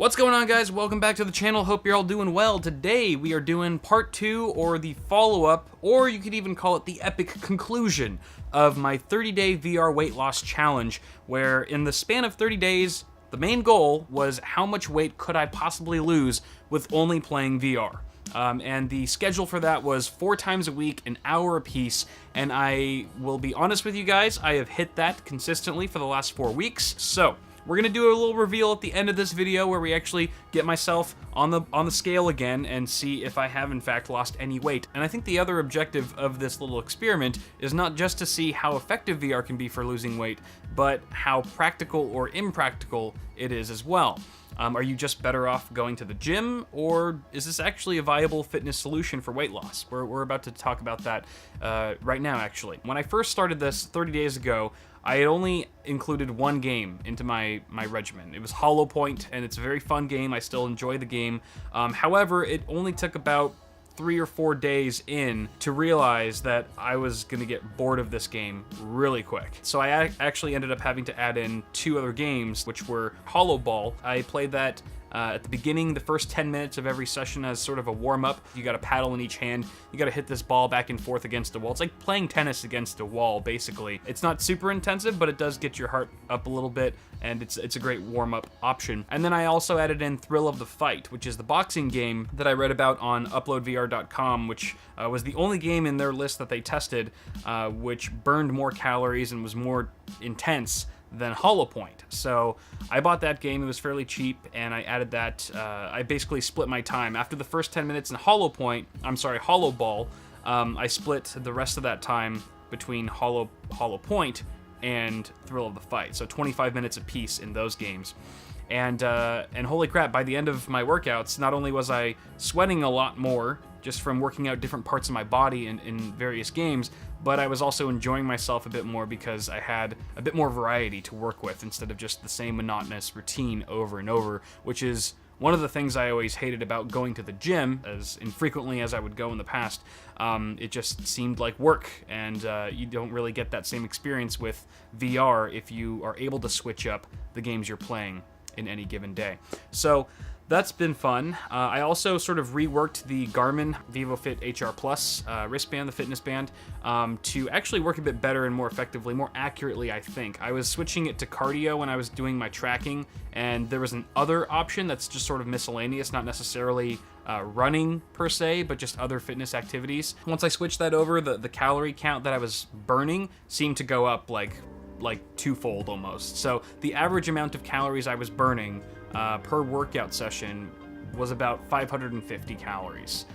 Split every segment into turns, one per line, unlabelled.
What's going on, guys? Welcome back to the channel. Hope you're all doing well. Today we are doing part 2, or the follow-up, or you could even call it the epic conclusion of my 30-day VR weight loss challenge, where in the span of 30 days, the main goal was how much weight could I possibly lose with only playing VR. And the schedule for that was 4 times a week, an hour apiece, and I will be honest with you guys, I have hit that consistently for the last 4 weeks. So we're gonna do a little reveal at the end of this video where we actually get myself on the scale again and see if I have in fact lost any weight. And I think the other objective of this little experiment is not just to see how effective VR can be for losing weight, but how practical or impractical it is as well. Are you just better off going to the gym, or is this actually a viable fitness solution for weight loss? We're about to talk about that right now, actually. When I first started this 30 days ago, I had only included one game into my regimen. It was Hollow Point, and it's a very fun game. I still enjoy the game. However, it only took about 3 or 4 days in to realize that I was gonna get bored of this game really quick. So I actually ended up having to add in 2 other games, which were Hollow Ball. I played that at the beginning, the first 10 minutes of every session as sort of a warm-up. You got a paddle in each hand. You got to hit this ball back and forth against a wall. It's like playing tennis against a wall, basically. It's not super intensive, but it does get your heart up a little bit, and it's a great warm-up option. And then I also added in Thrill of the Fight, which is the boxing game that I read about on uploadvr.com, which was the only game in their list that they tested which burned more calories and was more intense than Hollow Point. So I bought that game. It was fairly cheap, and I added that. I basically split my time. After the first 10 minutes in Hollow Ball, I split the rest of that time between Hollow Point and Thrill of the Fight. So 25 minutes apiece in those games. And holy crap, by the end of my workouts, not only was I sweating a lot more just from working out different parts of my body in various games, but I was also enjoying myself a bit more because I had a bit more variety to work with instead of just the same monotonous routine over and over, which is one of the things I always hated about going to the gym, as infrequently as I would go in the past. It just seemed like work, and you don't really get that same experience with VR if you are able to switch up the games you're playing in any given day. So that's been fun. I also sort of reworked the Garmin VivoFit HR Plus wristband, the fitness band, to actually work a bit better and more effectively, more accurately, I think. I was switching it to cardio when I was doing my tracking, and there was an other option that's just sort of miscellaneous, not necessarily running per se, but just other fitness activities. Once I switched that over, the calorie count that I was burning seemed to go up like twofold almost. So the average amount of calories I was burning per workout session was about 550 calories,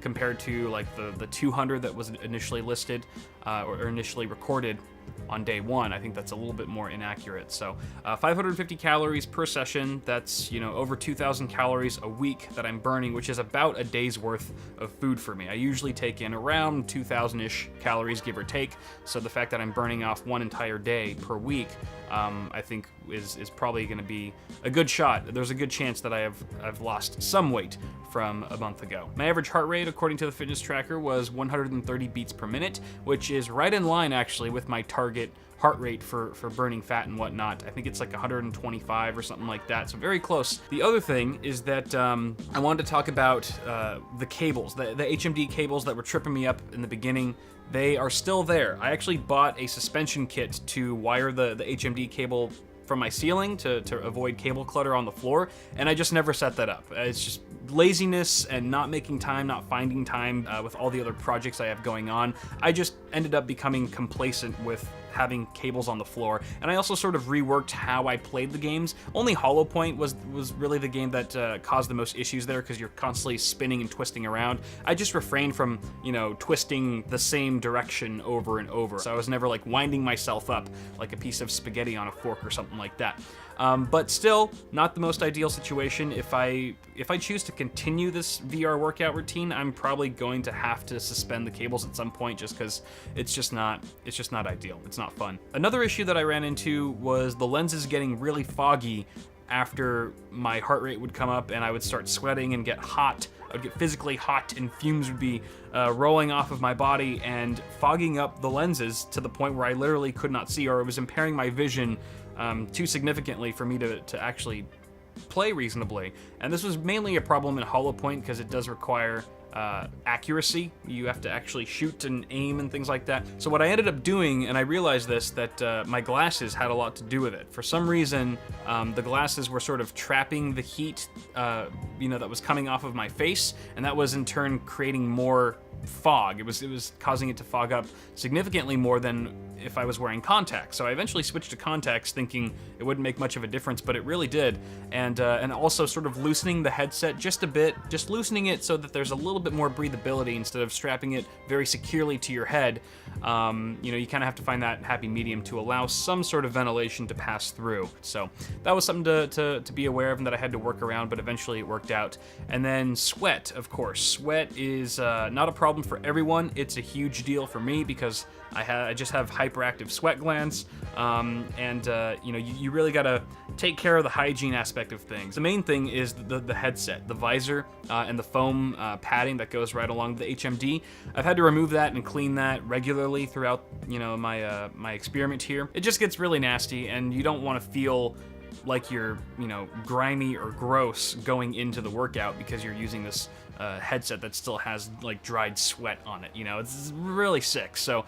compared to like the 200 that was initially listed or initially recorded on day 1. I think that's a little bit more inaccurate. So 550 calories per session, that's, you know, over 2,000 calories a week that I'm burning, which is about a day's worth of food for me. I usually take in around 2,000-ish calories, give or take. So the fact that I'm burning off 1 entire day per week, I think is probably going to be a good shot. There's a good chance that I've lost some weight from a month ago. My average heart rate, according to the fitness tracker, was 130 beats per minute, which is right in line actually with my target heart rate for burning fat and whatnot. I think it's like 125 or something like that, so very close. The other thing is that I wanted to talk about the cables, the HMD cables that were tripping me up in the beginning. They are still there. I actually bought a suspension kit to wire the HMD cable from my ceiling to avoid cable clutter on the floor, and I just never set that up. It's just laziness and not making time, not finding time with all the other projects I have going on. I just ended up becoming complacent with having cables on the floor, and I also sort of reworked how I played the games. Only Hollow Point was really the game that caused the most issues there, because you're constantly spinning and twisting around. I just refrained from, you know, twisting the same direction over and over, so I was never like winding myself up like a piece of spaghetti on a fork or something like that. But still, not the most ideal situation. If I choose to continue this VR workout routine, I'm probably going to have to suspend the cables at some point, just because it's just not ideal. It's not fun. Another issue that I ran into was the lenses getting really foggy after my heart rate would come up and I would start sweating and get hot. I'd get physically hot, and fumes would be rolling off of my body and fogging up the lenses to the point where I literally could not see, or it was impairing my vision too significantly for me to actually play reasonably. And this was mainly a problem in Hollow Point because it does require accuracy. You have to actually shoot and aim and things like that. So what I ended up doing, and I realized this, that my glasses had a lot to do with it. For some reason, the glasses were sort of trapping the heat, that was coming off of my face, and that was in turn creating more fog. It was causing it to fog up significantly more than if I was wearing contacts. So I eventually switched to contacts thinking it wouldn't make much of a difference, but it really did. And also sort of loosening the headset just a bit, just loosening it so that there's a little bit more breathability instead of strapping it very securely to your head. You kind of have to find that happy medium to allow some sort of ventilation to pass through. So that was something to be aware of and that I had to work around, but eventually it worked out. And then sweat, of course. Sweat is not a problem for everyone. It's a huge deal for me because I just have hyperactive sweat glands, you really gotta take care of the hygiene aspect of things. The main thing is the headset, the visor, and the foam padding that goes right along the HMD. I've had to remove that and clean that regularly throughout, my experiment here. It just gets really nasty, and you don't want to feel like you're, grimy or gross going into the workout because you're using this headset that still has like dried sweat on it. It's really sick. So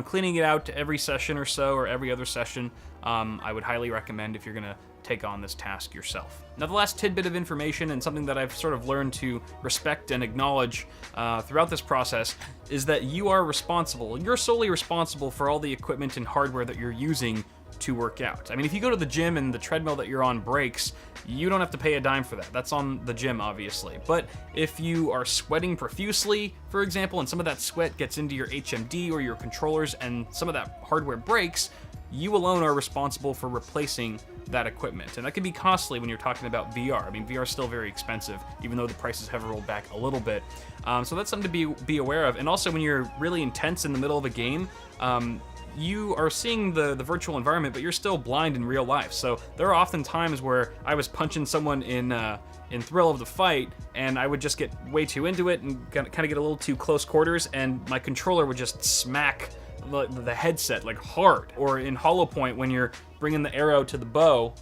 cleaning it out every session or so, or every other session, I would highly recommend if you're gonna take on this task yourself. Now, the last tidbit of information, and something that I've sort of learned to respect and acknowledge throughout this process, is that you are responsible. You're solely responsible for all the equipment and hardware that you're using to work out. I mean, if you go to the gym and the treadmill that you're on breaks, you don't have to pay a dime for that. That's on the gym, obviously. But if you are sweating profusely, for example, and some of that sweat gets into your HMD or your controllers and some of that hardware breaks, you alone are responsible for replacing that equipment. And that can be costly when you're talking about VR. I mean, VR is still very expensive, even though the prices have rolled back a little bit. So that's something to be aware of. And also, when you're really intense in the middle of a game, you are seeing the virtual environment, but you're still blind in real life. So there are often times where I was punching someone in Thrill of the Fight, and I would just get way too into it and kind of get a little too close quarters, and my controller would just smack the headset like hard. Or in Hollow Point, when you're bringing the arrow to the bow,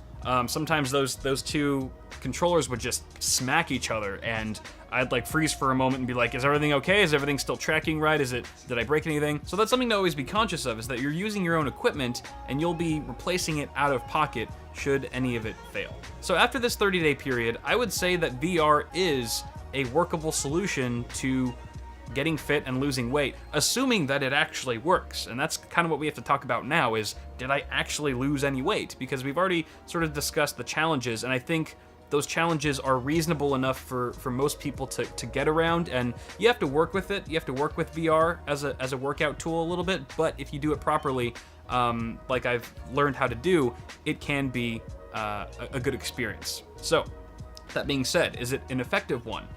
sometimes those two controllers would just smack each other, and I'd like freeze for a moment and be like, is everything okay? Is everything still tracking right? Did I break anything? So that's something to always be conscious of, is that you're using your own equipment and you'll be replacing it out of pocket should any of it fail. So after this 30-day period, I would say that VR is a workable solution to getting fit and losing weight, assuming that it actually works. And that's kind of what we have to talk about now, is did I actually lose any weight? Because we've already sort of discussed the challenges, and I think those challenges are reasonable enough for most people to get around, and you have to work with it. You have to work with VR as a workout tool a little bit, but if you do it properly, like I've learned how to do, it can be a good experience. So, that being said, is it an effective one?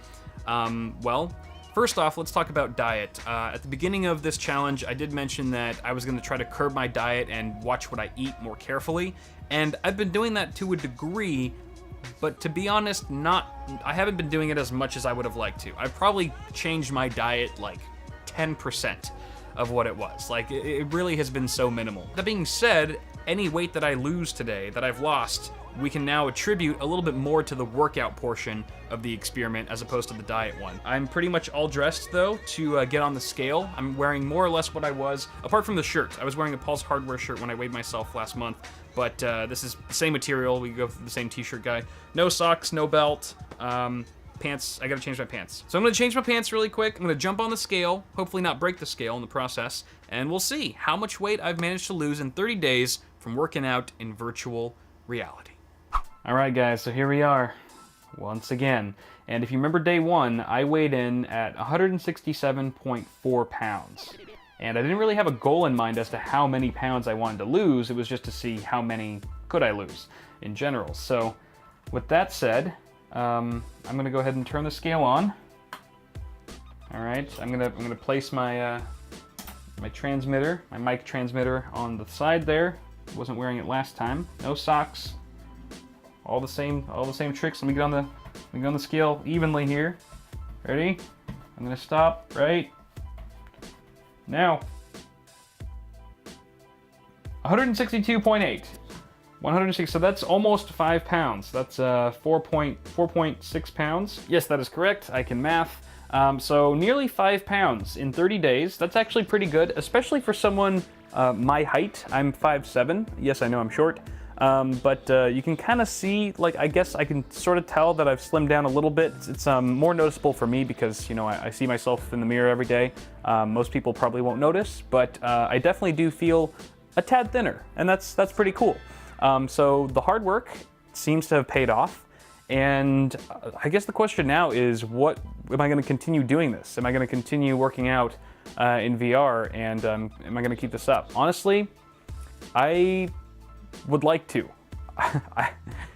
Well, first off, let's talk about diet. At the beginning of this challenge, I did mention that I was going to try to curb my diet and watch what I eat more carefully, and I've been doing that to a degree, but to be honest, I haven't been doing it as much as I would have liked to. I've probably changed my diet like 10% of what it was. Like, it really has been so minimal. That being said, any weight that I lose today, that I've lost, we can now attribute a little bit more to the workout portion of the experiment as opposed to the diet one. I'm pretty much all dressed, though, to get on the scale. I'm wearing more or less what I was, apart from the shirt. I was wearing a Pulse Hardware shirt when I weighed myself last month, but this is the same material. We go for the same t-shirt guy. No socks, no belt, pants. I gotta change my pants. So I'm gonna change my pants really quick. I'm gonna jump on the scale, hopefully not break the scale in the process, and we'll see how much weight I've managed to lose in 30 days from working out in virtual reality. All right, guys, so here we are once again. And if you remember day one, I weighed in at 167.4 pounds. And I didn't really have a goal in mind as to how many pounds I wanted to lose. It was just to see how many could I lose in general. So with that said, I'm gonna go ahead and turn the scale on. All right, I'm gonna place my my transmitter, my mic transmitter on the side there. Wasn't wearing it last time. No socks. All the same tricks. Let me get on the scale evenly here. Ready? I'm gonna stop right now. 162.8. 106, so that's almost 5 pounds. That's 4.6 pounds. Yes, that is correct. I can math. So nearly 5 pounds in 30 days. That's actually pretty good, especially for someone my height. I'm 5'7". Yes, I know I'm short. But you can kind of see, like, I guess I can sort of tell that I've slimmed down a little bit. It's more noticeable for me because, you know, I see myself in the mirror every day. Most people probably won't notice, but I definitely do feel a tad thinner, and that's pretty cool. So the hard work seems to have paid off. And I guess the question now is, what am I going to continue doing this? Am I going to continue working out in VR, and am I going to keep this up? Honestly, I would like to.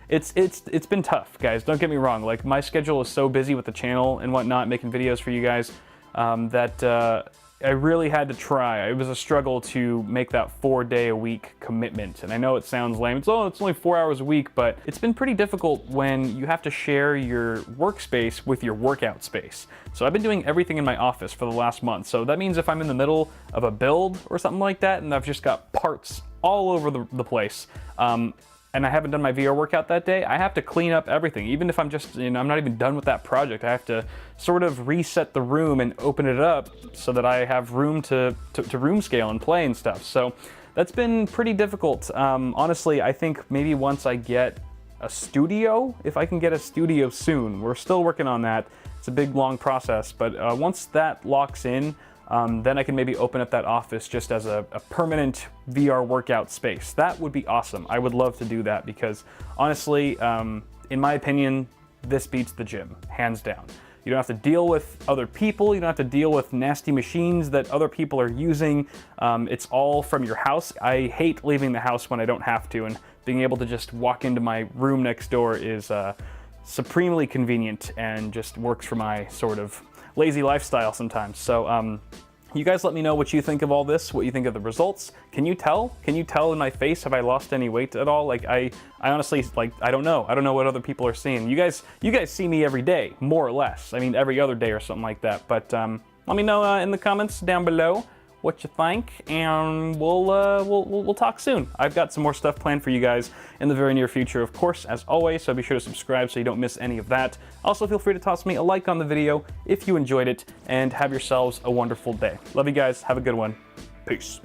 It's been tough, guys. Don't get me wrong. Like, my schedule is so busy with the channel and whatnot, making videos for you guys, that I really had to try. It was a struggle to make that 4-day-a-week commitment. And I know it sounds lame. It's only 4 hours a week, but it's been pretty difficult when you have to share your workspace with your workout space. So I've been doing everything in my office for the last month. So that means if I'm in the middle of a build or something like that, and I've just got parts all over the place, and I haven't done my VR workout that day, I have to clean up everything. Even if I'm just, you know, I'm not even done with that project, I have to sort of reset the room and open it up so that I have room to room scale and play and stuff. So that's been pretty difficult. Honestly, I think maybe once I get a studio, if I can get a studio soon, we're still working on that. It's a big, long process, but once that locks in, then I can maybe open up that office just as a permanent VR workout space. That would be awesome. I would love to do that because honestly, in my opinion, this beats the gym, hands down. You don't have to deal with other people. You don't have to deal with nasty machines that other people are using. It's all from your house. I hate leaving the house when I don't have to, and being able to just walk into my room next door is supremely convenient and just works for my sort of lazy lifestyle sometimes. So you guys let me know what you think of all this, what you think of the results. Can you tell? Can you tell in my face, have I lost any weight at all? Like, I honestly, like, I don't know. I don't know what other people are seeing. You guys see me every day, more or less. I mean, every other day or something like that. But let me know in the comments down below what you think, and we'll talk soon. I've got some more stuff planned for you guys in the very near future, of course, as always, so be sure to subscribe so you don't miss any of that. Also, feel free to toss me a like on the video if you enjoyed it, and have yourselves a wonderful day. Love you guys. Have a good one. Peace.